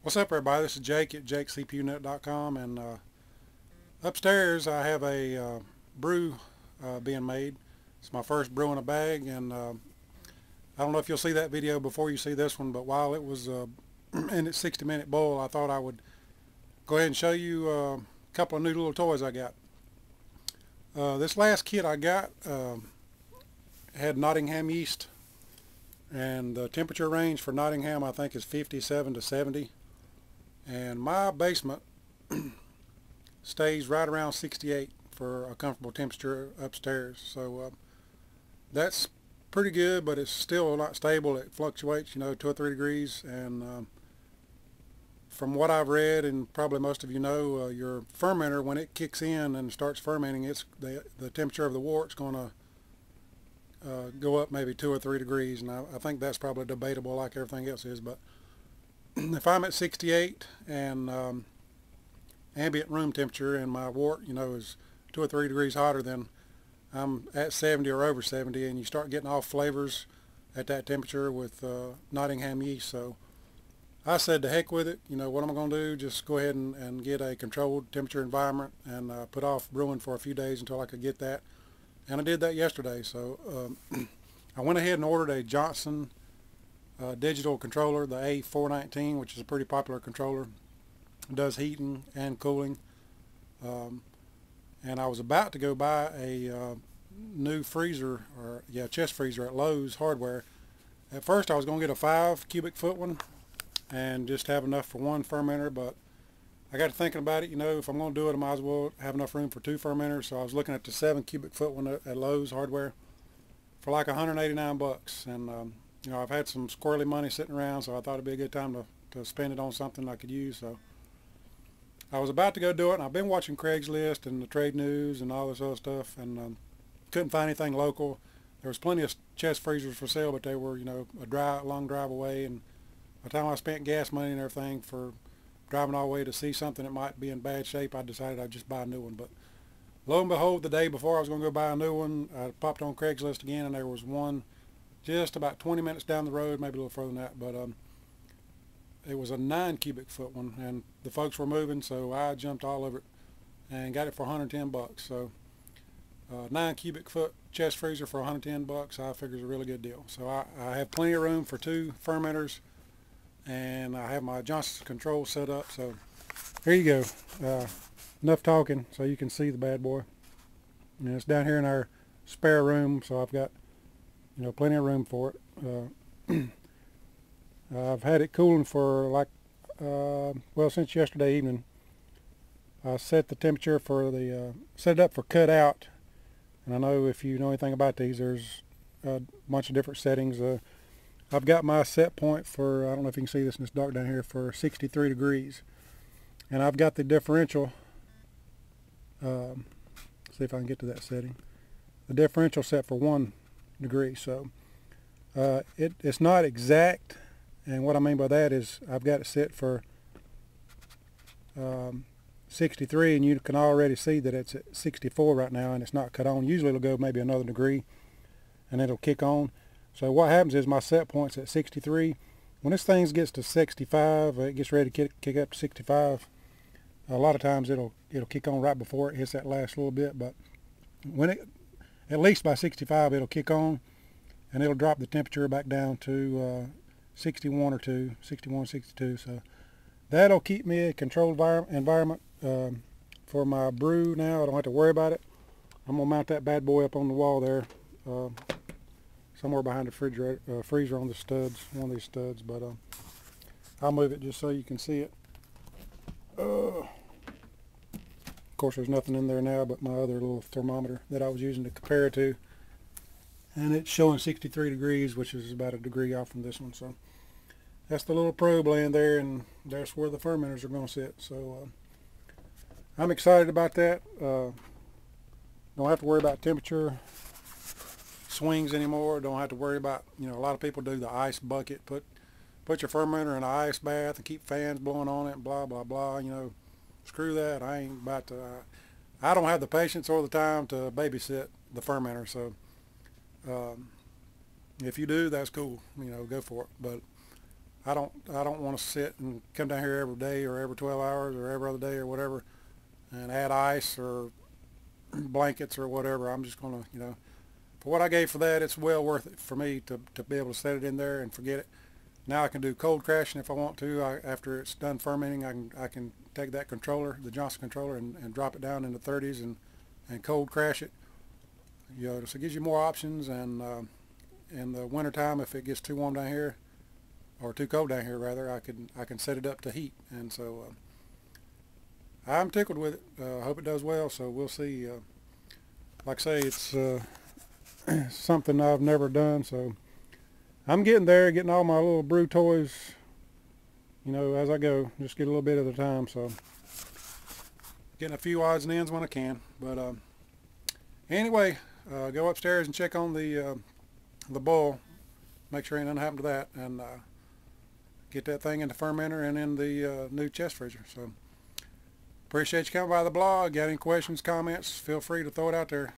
What's up, everybody? This is Jake at jakecpunet.com, and upstairs I have a brew being made. It's my first brew in a bag, and I don't know if you'll see that video before you see this one, but while it was in its 60-minute boil, I thought I would go ahead and show you a couple of new little toys I got. This last kit I got had Nottingham yeast, and the temperature range for Nottingham I think is 57 to 70. And my basement stays right around 68 for a comfortable temperature upstairs. So that's pretty good, but it's still not stable. It fluctuates, 2 or 3 degrees. And from what I've read, and probably most of you know, your fermenter, when it kicks in and starts fermenting, it's the temperature of the wort's going to go up maybe 2 or 3 degrees. And I think that's probably debatable like everything else is, but if I'm at 68 and ambient room temperature and my wort, is 2 or 3 degrees hotter than I'm at 70 or over 70, and you start getting off flavors at that temperature with Nottingham yeast. So I said to heck with it. What am I going to do? Just go ahead and get a controlled temperature environment and put off brewing for a few days until I could get that. And I did that yesterday. So I went ahead and ordered a Johnson digital controller, the A419, which is a pretty popular controller. It does heating and cooling. And I was about to go buy a new freezer, chest freezer at Lowe's Hardware. At first I was going to get a 5 cubic foot one and just have enough for one fermenter, but I got to thinking about it. If I'm going to do it, I might as well have enough room for 2 fermenters. So I was looking at the 7 cubic foot one at Lowe's Hardware for like 189 bucks. And I've had some squirrely money sitting around, so I thought it'd be a good time to spend it on something I could use. So I was about to go do it, and I've been watching Craigslist and the trade news and all this other stuff, and couldn't find anything local. There was plenty of chest freezers for sale, but they were, a long drive away. And by the time I spent gas money and everything for driving all the way to see something that might be in bad shape, I decided I'd just buy a new one. But lo and behold, the day before I was going to go buy a new one, I popped on Craigslist again, and there was one just about 20 minutes down the road, maybe a little further than that, but it was a 9 cubic foot one, and the folks were moving, so I jumped all over it and got it for 110 bucks. So 9 cubic foot chest freezer for 110 bucks, I figure is a really good deal. So I have plenty of room for 2 fermenters, and I have my Johnson control set up. So here you go. Enough talking so you can see the bad boy. And it's down here in our spare room, so I've got plenty of room for it. I've had it cooling for since yesterday evening. I set the temperature for set it up for cut out, and I know if you know anything about these, there's a bunch of different settings. I've got my set point for, I don't know if you can see this in this dark down here, for 63 degrees, and I've got the differential. See if I can get to that setting. The differential set for 1 degree, so it's not exact, and what I mean by that is I've got it set for 63, and you can already see that it's at 64 right now, and it's not cut on. Usually it'll go maybe another degree and it'll kick on. So what happens is my set point's at 63. When this thing gets to 65, it gets ready to kick up to 65, a lot of times it'll kick on right before it hits that last little bit, but when at least by 65 it'll kick on, and it'll drop the temperature back down to 61 or 2, 61, 62. So that'll keep me a controlled environment for my brew now. I don't have to worry about it. I'm going to mount that bad boy up on the wall there, somewhere behind the freezer on the studs, one of these studs, but I'll move it just so you can see it. Of course, there's nothing in there now but my other little thermometer that I was using to compare it to, and it's showing 63 degrees, which is about a degree off from this one. So that's the little probe laying there, and that's where the fermenters are going to sit. So I'm excited about that. Don't have to worry about temperature swings anymore. Don't have to worry about, a lot of people do the ice bucket, put your fermenter in an ice bath and keep fans blowing on it and blah blah blah. Screw that. I ain't about to. I don't have the patience or the time to babysit the fermenter. So if you do, that's cool. Go for it. But I don't want to sit and come down here every day or every 12 hours or every other day or whatever and add ice or blankets or whatever. I'm just going to, for what I gave for that, it's well worth it for me to be able to set it in there and forget it. Now I can do cold crashing if I want to. After it's done fermenting, I can take that controller, the Johnson controller, and drop it down in the 30s and cold crash it. So it gives you more options. And in the wintertime, if it gets too warm down here, or too cold down here rather, I can set it up to heat. And so I'm tickled with it. I hope it does well. So we'll see. Like I say, it's something I've never done. So I'm getting there, getting all my little brew toys, as I go. Just get a little bit at a time. So getting a few odds and ends when I can. But anyway, go upstairs and check on the boil. Make sure ain't nothing happened to that, and get that thing in the fermenter and in the new chest freezer. So appreciate you coming by the blog. Got any questions, comments, feel free to throw it out there.